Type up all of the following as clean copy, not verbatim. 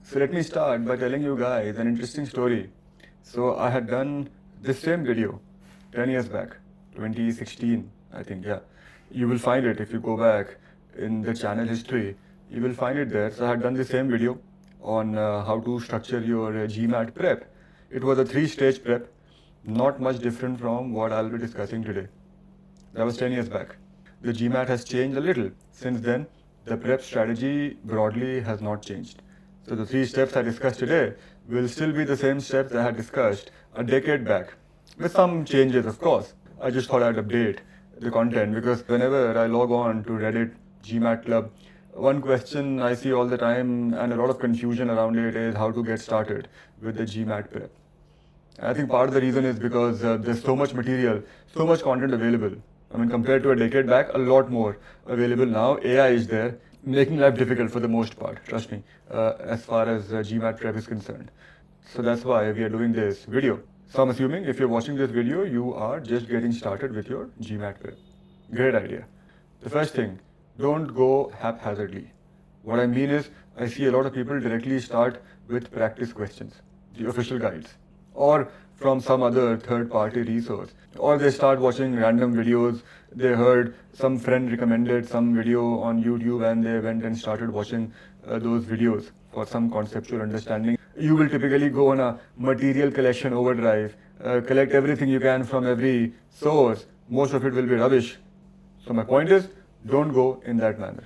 So let me start by telling you guys an interesting story. So I had done this same video 10 years back, 2016, I think, yeah. You will find it if you go back in the channel history. You will find it there. So I had done the same video on how to structure your GMAT prep. It was a 3-stage prep, not much different from what I'll be discussing today. That was 10 years back. The GMAT has changed a little. Since then, the prep strategy broadly has not changed. So the 3 steps I discussed today will still be the same steps I had discussed a decade back, with some changes, of course. I just thought I'd update the content because whenever I log on to Reddit, GMAT Club, one question I see all the time and a lot of confusion around it is how to get started with the GMAT prep. I think part of the reason is because there's so much material, so much content available. I mean, compared to a decade back, a lot more available now. AI is there, making life difficult for the most part, trust me, as far as GMAT prep is concerned. So that's why we are doing this video. So I'm assuming if you're watching this video, you are just getting started with your GMAT prep. Great idea. The first thing, don't go haphazardly. What I mean is, I see a lot of people directly start with practice questions, the official guides, or from some other third-party resource. Or they start watching random videos. They heard some friend recommended some video on YouTube and they went and started watching those videos for some conceptual understanding. You will typically go on a material collection overdrive, collect everything you can from every source. Most of it will be rubbish. So my point is, don't go in that manner.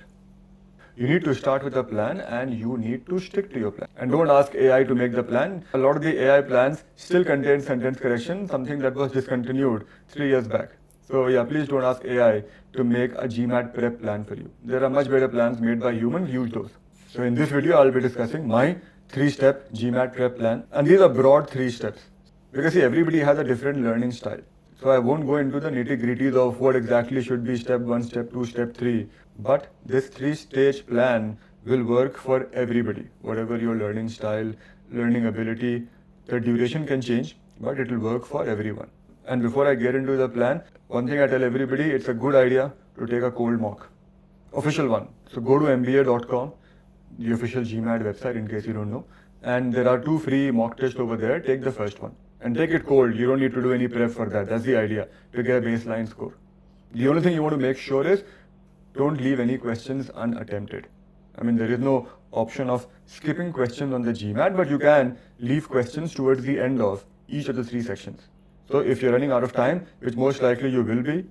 You need to start with a plan and you need to stick to your plan. And don't ask AI to make the plan. A lot of the AI plans still contain sentence correction, something that was discontinued 3 years back. So yeah, please don't ask AI to make a GMAT prep plan for you. There are much better plans made by humans, use those. So in this video, I'll be discussing my 3-step GMAT prep plan. And these are broad 3 steps. Because see, everybody has a different learning style. So I won't go into the nitty-gritties of what exactly should be step 1, step 2, step 3. But this 3-stage plan will work for everybody. Whatever your learning style, learning ability, the duration can change, but it will work for everyone. And before I get into the plan, one thing I tell everybody, it's a good idea to take a cold mock. Official one. So go to mba.com, the official GMAT website in case you don't know. And there are 2 free mock tests over there. Take the first one. And take it cold. You don't need to do any prep for that. That's the idea, to get a baseline score. The only thing you want to make sure is don't leave any questions unattempted. I mean, there is no option of skipping questions on the GMAT, but you can leave questions towards the end of each of the 3 sections. So if you're running out of time, which most likely you will be,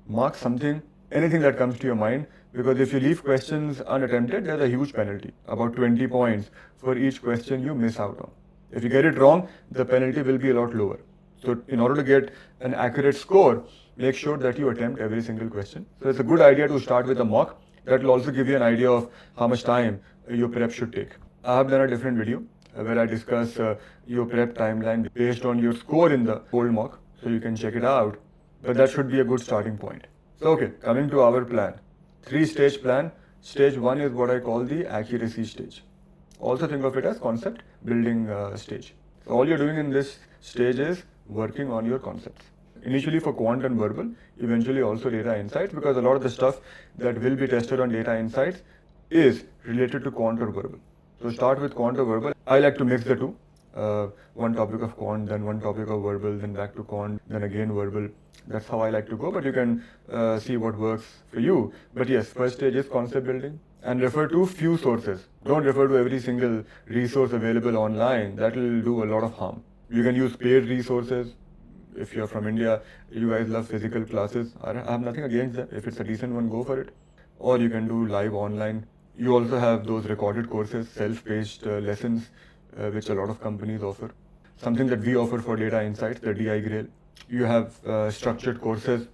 mark something, anything that comes to your mind, because if you leave questions unattempted, there's a huge penalty, about 20 points for each question you miss out on. If you get it wrong, the penalty will be a lot lower. So in order to get an accurate score, make sure that you attempt every single question. So it's a good idea to start with a mock. That will also give you an idea of how much time your prep should take. I have done a different video where I discuss your prep timeline based on your score in the cold mock. So you can check it out. But that should be a good starting point. So okay, coming to our plan. 3-stage plan. Stage 1 is what I call the accuracy stage. Also think of it as concept building stage. So all you're doing in this stage is working on your concepts. Initially for quant and verbal, eventually also data insights, because a lot of the stuff that will be tested on data insights is related to quant or verbal. So start with quant or verbal. I like to mix the two. One topic of quant, then one topic of verbal, then back to quant, then again verbal. That's how I like to go, but you can see what works for you. But yes, first stage is concept building. And refer to few sources. Don't refer to every single resource available online. That will do a lot of harm. You can use paid resources. If you're from India, you guys love physical classes. I have nothing against that. If it's a decent one, go for it. Or you can do live online. You also have those recorded courses, self-paced lessons, which a lot of companies offer. Something that we offer for data insights, the DI Grail. You have structured courses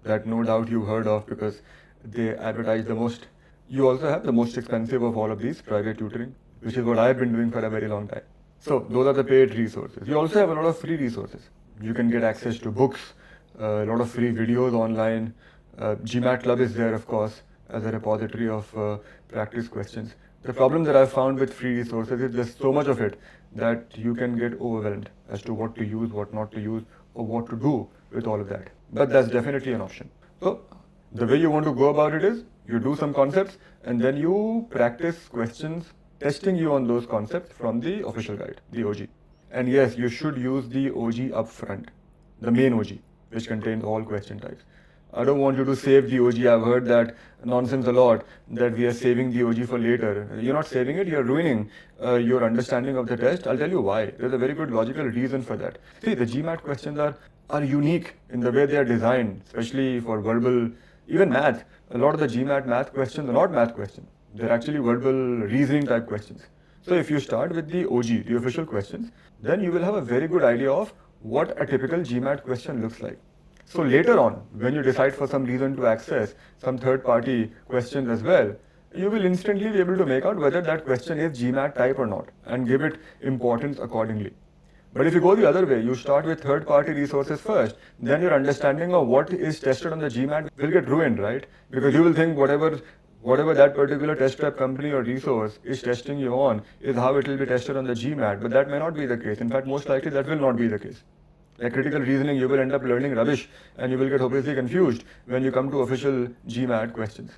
that no doubt you've heard of because they advertise the most. You also have the most expensive of all of these, private tutoring, which is what I've been doing for a very long time. So those are the paid resources. You also have a lot of free resources. You can get access to books, a lot of free videos online. GMAT Club is there, of course, as a repository of practice questions. The problem that I've found with free resources is there's so much of it that you can get overwhelmed as to what to use, what not to use, or what to do with all of that. But that's definitely an option. So the way you want to go about it is, you do some concepts and then you practice questions testing you on those concepts from the official guide, the OG. And yes, you should use the OG up front, the main OG, which contains all question types. I don't want you to save the OG. I've heard that nonsense a lot, that we are saving the OG for later. You're not saving it, you're ruining your understanding of the test. I'll tell you why. There's a very good logical reason for that. See, the GMAT questions are unique in the way they are designed, especially for verbal, even math. A lot of the GMAT math questions are not math questions. They're actually verbal reasoning type questions. So if you start with the OG, the official questions, then you will have a very good idea of what a typical GMAT question looks like. So later on, when you decide for some reason to access some third-party questions as well, you will instantly be able to make out whether that question is GMAT type or not and give it importance accordingly. But if you go the other way, you start with third-party resources first, then your understanding of what is tested on the GMAT will get ruined, right? Because you will think whatever that particular test prep company or resource is testing you on is how it will be tested on the GMAT, but that may not be the case. In fact, most likely that will not be the case. Like critical reasoning, you will end up learning rubbish and you will get hopelessly confused when you come to official GMAT questions.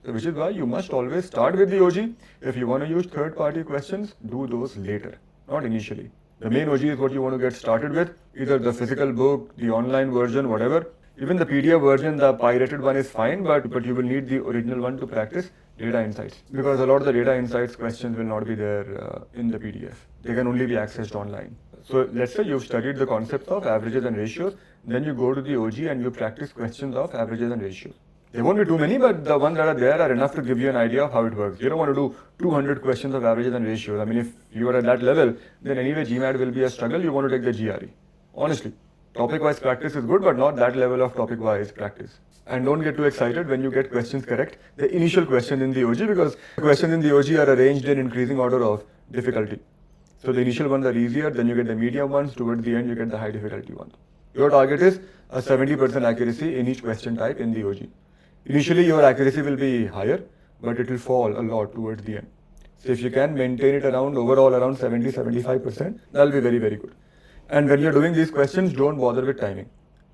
So which is why you must always start with the OG. If you want to use third-party questions, do those later, not initially. The main OG is what you want to get started with, either the physical book, the online version, whatever. Even the PDF version, the pirated one is fine, but you will need the original one to practice data insights. Because a lot of the data insights questions will not be there in the PDF. They can only be accessed online. So let's say you've studied the concepts of averages and ratios, then you go to the OG and you practice questions of averages and ratios. There won't be too many, but the ones that are there are enough to give you an idea of how it works. You don't want to do 200 questions of averages and ratios. I mean, if you are at that level, then anyway GMAT will be a struggle. You want to take the GRE. Honestly, topic-wise practice is good, but not that level of topic-wise practice. And don't get too excited when you get questions correct. The initial question in the OG, because questions in the OG are arranged in increasing order of difficulty. So the initial ones are easier, then you get the medium ones, towards the end you get the high difficulty ones. Your target is a 70% accuracy in each question type in the OG. Initially your accuracy will be higher, but it will fall a lot towards the end. So if you can maintain it overall around 70-75%, that will be very, very good. And when you're doing these questions, don't bother with timing.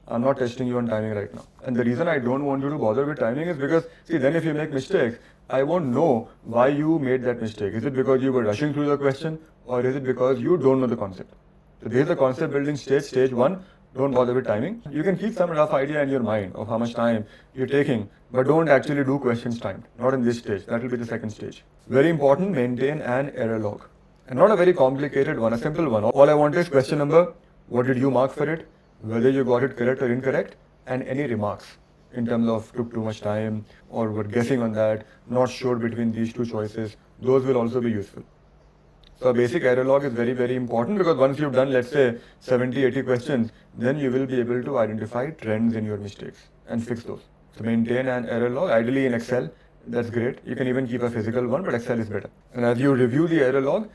I'm not testing you on timing right now. And the reason I don't want you to bother with timing is because, see, then if you make mistakes, I won't know why you made that mistake. Is it because you were rushing through the question, or is it because you don't know the concept? So this is the concept building stage, stage 1. Don't bother with timing. You can keep some rough idea in your mind of how much time you're taking, but don't actually do questions timed. Not in this stage. That will be the second stage. Very important, maintain an error log. And not a very complicated one, a simple one. All I want is question number, what did you mark for it, whether you got it correct or incorrect, and any remarks in terms of took too much time or were guessing on that, not sure between these two choices. Those will also be useful. So a basic error log is very, very important, because once you've done, let's say, 70-80 questions, then you will be able to identify trends in your mistakes and fix those. So maintain an error log, ideally in Excel. That's great. You can even keep a physical one, but Excel is better. And as you review the error log,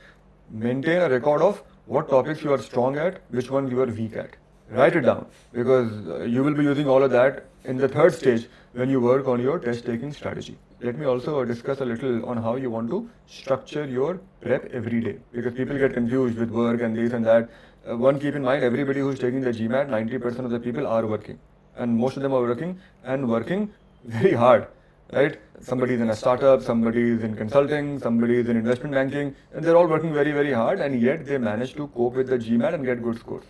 maintain a record of what topics you are strong at, which ones you are weak at. Write it down, because you will be using all of that in the third stage when you work on your test taking strategy. Let me also discuss a little on how you want to structure your prep every day, because people get confused with work and this and that. One, keep in mind, everybody who's taking the GMAT, 90% of the people are working, and most of them are working very hard, right? Somebody is in a startup, somebody is in consulting, somebody is in investment banking, and they're all working very, very hard, and yet they manage to cope with the GMAT and get good scores.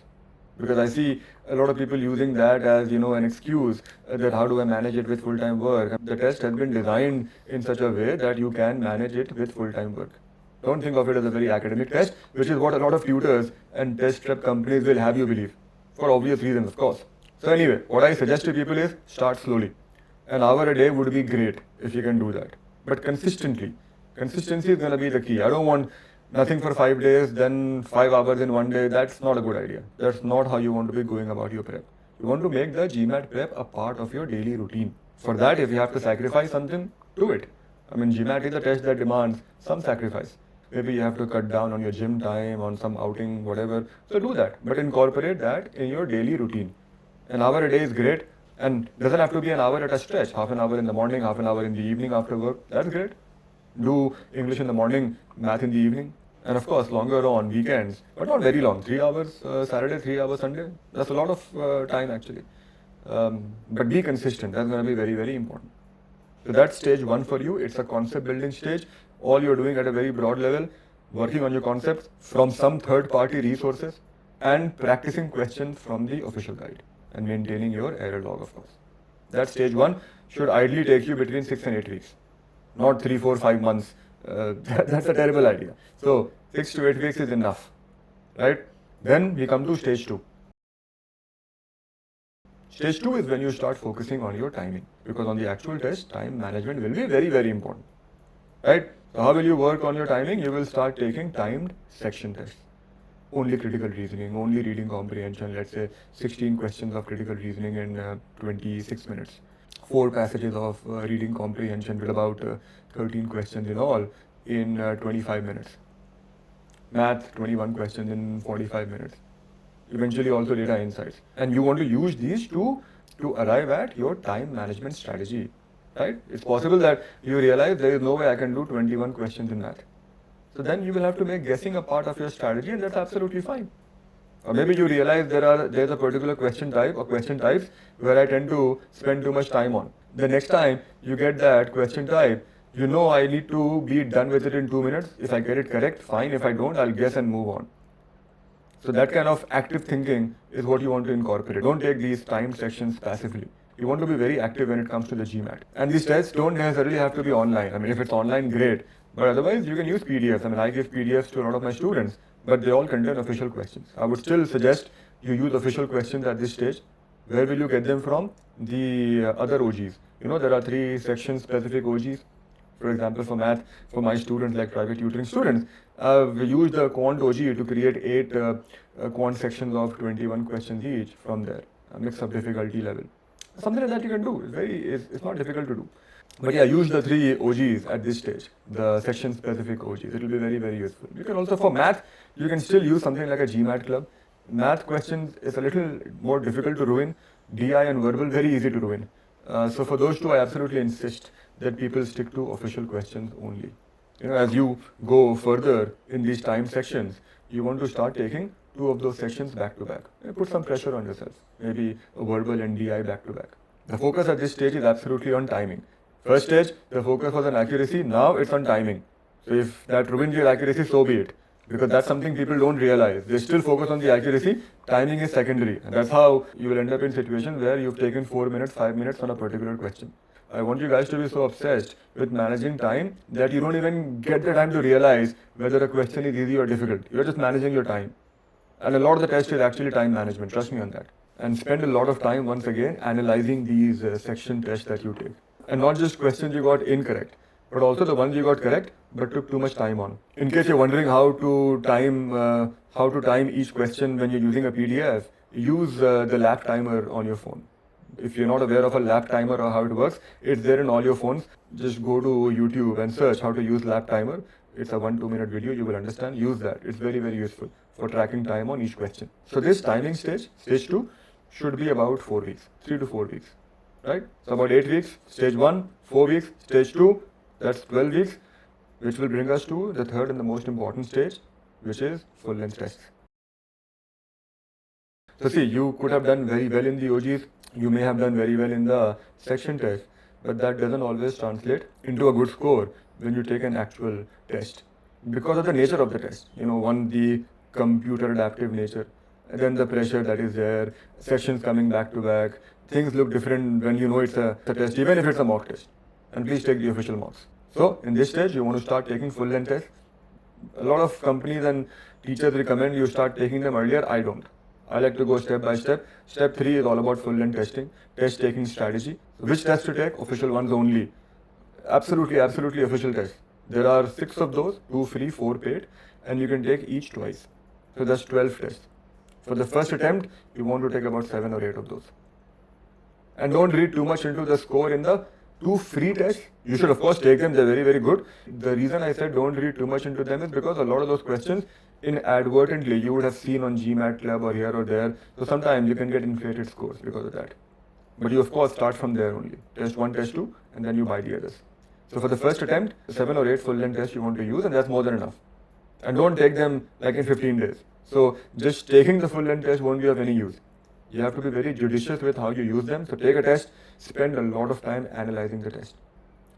Because I see a lot of people using that as, an excuse that how do I manage it with full-time work. The test has been designed in such a way that you can manage it with full-time work. Don't think of it as a very academic test, which is what a lot of tutors and test prep companies will have you believe, for obvious reasons, of course. So anyway, what I suggest to people is start slowly. An hour a day would be great if you can do that. But consistently. Consistency is going to be the key. I don't want nothing for 5 days, then 5 hours in one day. That's not a good idea. That's not how you want to be going about your prep. You want to make the GMAT prep a part of your daily routine. For that, if you have to sacrifice something, do it. I mean, GMAT is a test that demands some sacrifice. Maybe you have to cut down on your gym time, on some outing, whatever. So do that. But incorporate that in your daily routine. An hour a day is great. And doesn't have to be an hour at a stretch. Half an hour in the morning, half an hour in the evening after work. That's great. Do English in the morning, math in the evening. And of course, longer on weekends, but not very long. 3 hours Saturday, 3 hours Sunday. That's a lot of time actually. But be consistent. That's going to be very, very important. So that's stage 1 for you. It's a concept building stage. all you're doing at a very broad level, working on your concepts from some third-party resources and practicing questions from the official guide and maintaining your error log, of course. That stage 1 should ideally take you between 6 and 8 weeks, not 3, 4, 5 months. That's a terrible idea. So 6 to 8 weeks is enough, right? Then we come to stage 2. Stage 2 is when you start focusing on your timing, because on the actual test, time management will be very, very important, right? So how will you work on your timing? You will start taking timed section tests. Only critical reasoning, only reading comprehension, let's say 16 questions of critical reasoning in 26 minutes. 4 passages of reading comprehension with about 13 questions in all in 25 minutes. Math, 21 questions in 45 minutes. Eventually also data insights. And you want to use these to arrive at your time management strategy, right? It's possible that you realize there is no way I can do 21 questions in math. So then you will have to make guessing a part of your strategy, and that's absolutely fine. Or maybe you realize there's a particular question type or question types where I tend to spend too much time on. The next time you get that question type, you know I need to be done with it in 2 minutes. If I get it correct, fine. If I don't, I'll guess and move on. So that kind of active thinking is what you want to incorporate. Don't take these timed sections passively. You want to be very active when it comes to the GMAT. And these tests don't necessarily have to be online. I mean, if it's online, great. But otherwise, you can use PDFs. I mean, I give PDFs to a lot of my students, but they all contain official questions. I would still suggest you use official questions at this stage. Where will you get them from? The other OGs. You know, there are 3 section-specific OGs. For example, for math, for my students, like private tutoring students, we use the quant OG to create 8 quant sections of 21 questions each from there, a mix of difficulty level. Something like that you can do. It's not difficult to do. But yeah, use the 3 OGs at this stage, the section-specific OGs. It will be very, very useful. You can also, for math, you can still use something like a GMAT club. Math questions is a little more difficult to ruin. DI and verbal, very easy to ruin. So for those 2, I absolutely insist that people stick to official questions only. You know, as you go further in these time sections, you want to start taking 2 of those sections back to back. Put some pressure on yourself. Maybe a verbal and DI back to back. The focus at this stage is absolutely on timing. First stage, the focus was on accuracy. Now it's on timing. So if that ruins your accuracy, so be it. Because that's something people don't realize. They still focus on the accuracy. Timing is secondary. And that's how you will end up in situations where you've taken 4 minutes, 5 minutes on a particular question. I want you guys to be so obsessed with managing time that you don't even get the time to realize whether a question is easy or difficult. You're just managing your time. And a lot of the test is actually time management. Trust me on that. And spend a lot of time, once again, analyzing these section tests that you take. And not just questions you got incorrect, but also the ones you got correct but took too much time on. In case you're wondering how to time each question when you're using a PDF, use the lap timer on your phone. If you're not aware of a lap timer or how it works, it's there in all your phones. Just go to YouTube and search how to use lap timer. It's a 1-2 minute video, you will understand. Use that. It's very, very useful for tracking time on each question. So this timing stage, stage 2, should be about 4 weeks, 3 to 4 weeks, right? So about 8 weeks, stage 1, 4 weeks, stage 2, that's 12 weeks, which will bring us to the third and the most important stage, which is full length tests. So see, you could have done very well in the OGs, you may have done very well in the section test, but that doesn't always translate into a good score when you take an actual test. Because of the nature of the test, you know, one, the computer adaptive nature, and then the pressure that is there, sessions coming back to back, things look different when you know it's a test, even if it's a mock test. And please take the official marks. So in this stage, you want to start taking full length tests. A lot of companies and teachers recommend you start taking them earlier. I don't. I like to go step by step. Step 3 is all about full length testing, test taking strategy. Which tests to take? Official ones only. Absolutely official tests. There are 6 of those, 2 free, 4 paid, and you can take each twice. So that's 12 tests. For the first attempt, you want to take about 7 or 8 of those. And don't read too much into the score in the 2 free tests. You should of course take them, they're very, very good. The reason I said don't read too much into them is because a lot of those questions inadvertently you would have seen on GMAT Club or here or there. So sometimes you can get inflated scores because of that. But you of course start from there only. Test 1, test 2, and then you buy the others. So for the first attempt, 7 or 8 full length tests you want to use, and that's more than enough. And don't take them like in 15 days. So just taking the full length test won't be of any use. You have to be very judicious with how you use them. So take a test, spend a lot of time analyzing the test.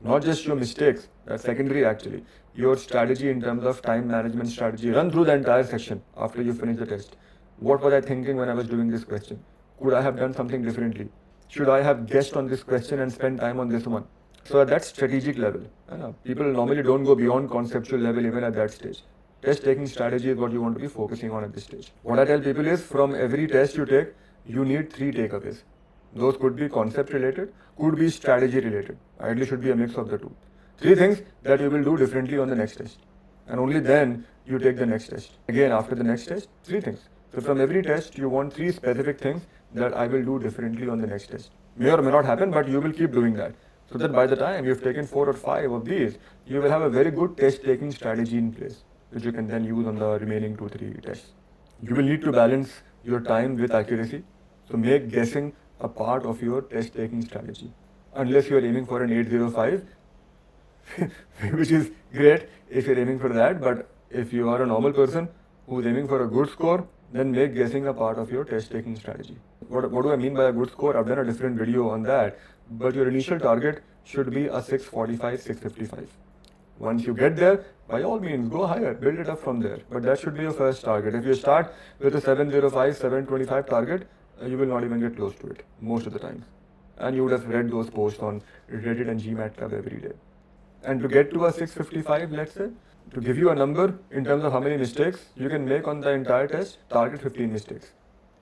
not just your mistakes, that's secondary actually, your strategy in terms of time management strategy. Run through the entire section after you finish the test. What was I thinking when I was doing this question? Could I have done something differently? Should I have guessed on this question and spent time on this one? So at that strategic level, people normally don't go beyond conceptual level even at that stage. Test taking strategy is what you want to be focusing on at this stage. What I tell people is, from every test you take, you need 3 takeaways. Those could be concept related, could be strategy related. Ideally should be a mix of the two. 3 things that you will do differently on the next test. And only then you take the next test. Again, after the next test, 3 things. So from every test, you want 3 specific things that I will do differently on the next test. May or may not happen, but you will keep doing that. So that by the time you've taken 4 or 5 of these, you will have a very good test taking strategy in place, which you can then use on the remaining 2-3 tests. You will need to balance your time with accuracy. So make guessing a part of your test taking strategy. Unless you are aiming for an 805, which is great if you're aiming for that, but if you are a normal person who's aiming for a good score, then make guessing a part of your test taking strategy. What do I mean by a good score? I've done a different video on that, but your initial target should be a 645, 655. Once you get there, by all means, go higher, build it up from there. But that should be your first target. If you start with a 705, 725 target, you will not even get close to it most of the time. And you would have read those posts on Reddit and GMAT Club every day. And to get to a 655, let's say, to give you a number in terms of how many mistakes you can make on the entire test, target 15 mistakes.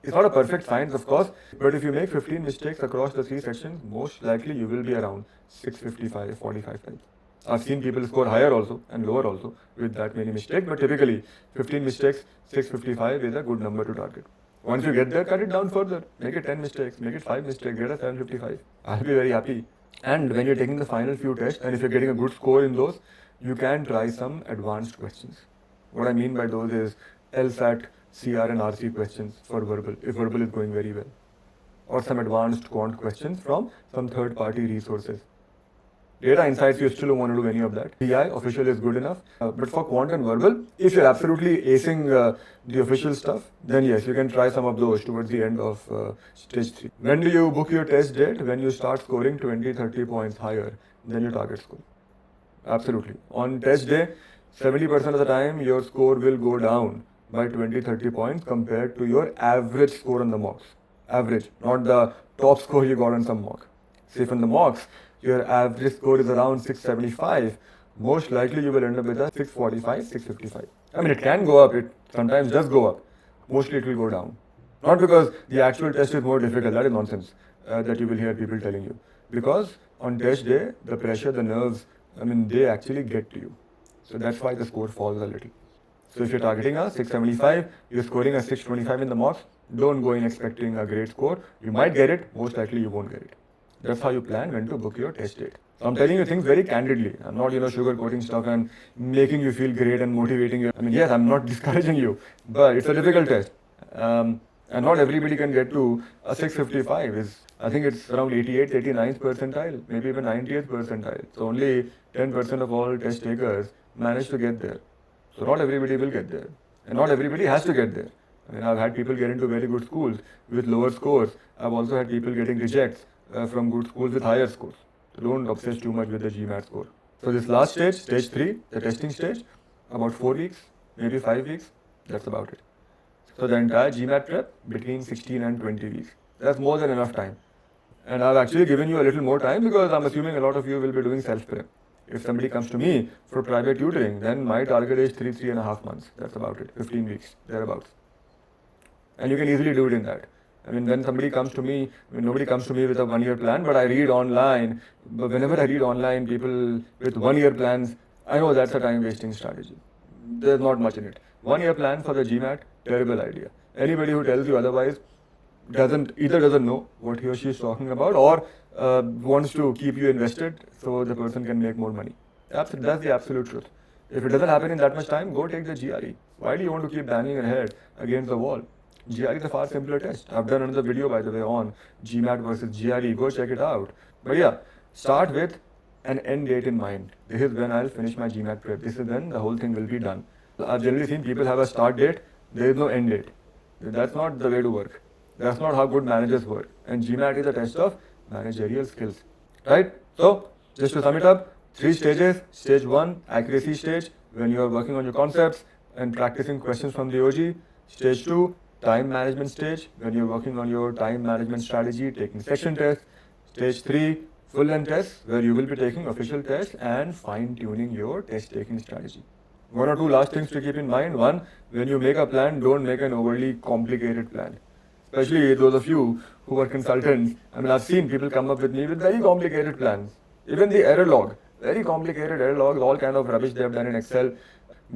It's not a perfect science, of course, but if you make 15 mistakes across the 3 sections, most likely you will be around 655, 45 times. I've seen people score higher also and lower also with that many mistakes, but typically 15 mistakes, 655 is a good number to target. Once you get there, cut it down further. Make it 10 mistakes, make it 5 mistakes, get a 755. I'll be very happy. And when you're taking the final few tests, and if you're getting a good score in those, you can try some advanced questions. What I mean by those is LSAT, CR and RC questions for verbal, if verbal is going very well. Or some advanced quant questions from some third-party resources. Data insights, you still don't want to do any of that. PI, official is good enough. But for quant and verbal, if you're absolutely acing the official stuff, then yes, you can try some of those towards the end of stage 3. When do you book your test date? When you start scoring 20, 30 points higher than your target score. Absolutely. On test day, 70% of the time, your score will go down by 20, 30 points compared to your average score on the mocks. Average, not the top score you got on some mock. Say from the mocks, your average score is around 675, most likely you will end up with a 645, 655. I mean, it can go up, it sometimes does go up. Mostly it will go down. Not because the actual test is more difficult, that is nonsense that you will hear people telling you. Because on test day, the pressure, the nerves, they actually get to you. So that's why the score falls a little. So if you're targeting a 675, you're scoring a 625 in the mocks, don't go in expecting a great score. You might get it, most likely you won't get it. That's how you plan when to book your test date. So I'm telling you things very candidly. I'm not, sugarcoating stuff and making you feel great and motivating you. Yes, I'm not discouraging you, but it's a difficult test. And not everybody can get to a 655. I think it's around 88th, 89th percentile, maybe even 90th percentile. So only 10% of all test takers manage to get there. So not everybody will get there. And not everybody has to get there. I've had people get into very good schools with lower scores. I've also had people getting rejects from good schools with higher scores. So don't obsess too much with the GMAT score. So this last stage, stage 3, the testing stage, about 4 weeks, maybe 5 weeks, that's about it. So the entire GMAT prep between 16 and 20 weeks. That's more than enough time. And I've actually given you a little more time because I'm assuming a lot of you will be doing self-prep. If somebody comes to me for private tutoring, then my target is 3.5 months. That's about it, 15 weeks, thereabouts. And you can easily do it in that. When somebody comes to me, nobody comes to me with a 1-year plan, but I read online. But whenever I read online, people with 1-year plans, I know that's a time-wasting strategy. There's not much in it. 1-year plan for the GMAT, terrible idea. Anybody who tells you otherwise either doesn't know what he or she is talking about or wants to keep you invested so the person can make more money. That's the absolute truth. If it doesn't happen in that much time, go take the GRE. Why do you want to keep banging your head against the wall? GRE is a far simpler test. I've done another video, by the way, on GMAT versus GRE. Go check it out. But yeah, start with an end date in mind. This is when I'll finish my GMAT prep. This is when the whole thing will be done. I've generally seen people have a start date. There is no end date. That's not the way to work. That's not how good managers work. And GMAT is a test of managerial skills. Right? So, just to sum it up, 3 stages. Stage 1, accuracy stage, when you are working on your concepts and practicing questions from the OG. Stage 2, time management stage, when you're working on your time management strategy, taking section tests. Stage 3, full-length tests, where you will be taking official tests and fine-tuning your test-taking strategy. 1 or 2 last things to keep in mind. 1, when you make a plan, don't make an overly complicated plan. Especially those of you who are consultants. I mean, I've seen people come up with me with very complicated plans. Even the error log, very complicated error logs, all kind of rubbish they have done in Excel.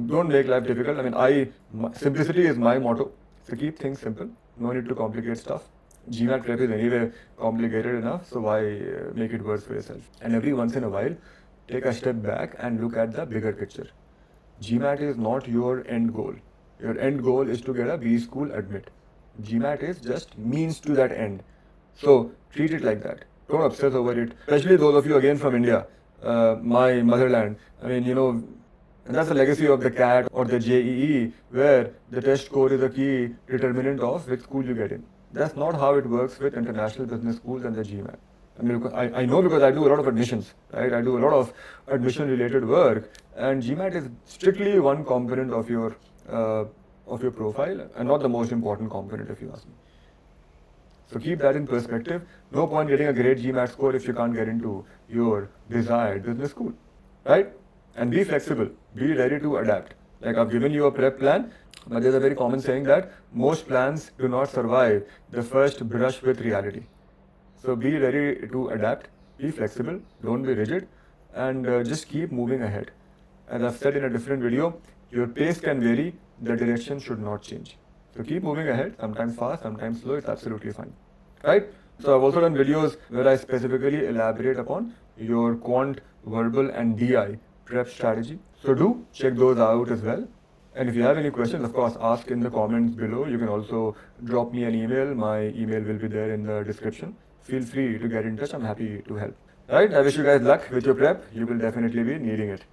Don't make life difficult. I mean, simplicity is my motto. So keep things simple. No need to complicate stuff. GMAT prep is anyway complicated enough, so why make it worse for yourself? And every once in a while, take a step back and look at the bigger picture. GMAT is not your end goal. Your end goal is to get a B school admit. GMAT is just means to that end. So treat it like that. Don't obsess over it. Especially those of you again from India, my motherland. I mean, and that's the legacy of the CAT or the JEE, where the test score is a key determinant of which school you get in. That's not how it works with international business schools and the GMAT. I mean, I know because I do a lot of admissions, right? I do a lot of admission-related work, and GMAT is strictly one component of your profile, and not the most important component, if you ask me. So keep that in perspective. No point getting a great GMAT score if you can't get into your desired business school, right? And be flexible. Be ready to adapt. Like I've given you a prep plan, but there's a very common saying that most plans do not survive the first brush with reality. So be ready to adapt, be flexible, don't be rigid, and just keep moving ahead. As I've said in a different video, your pace can vary, the direction should not change. So keep moving ahead, sometimes fast, sometimes slow, it's absolutely fine. Right? So I've also done videos where I specifically elaborate upon your quant, verbal and DI prep strategy. So do check those out as well. And if you have any questions, of course, ask in the comments below. You can also drop me an email. My email will be there in the description. Feel free to get in touch. I'm happy to help. Right? I wish you guys luck with your prep. You will definitely be needing it.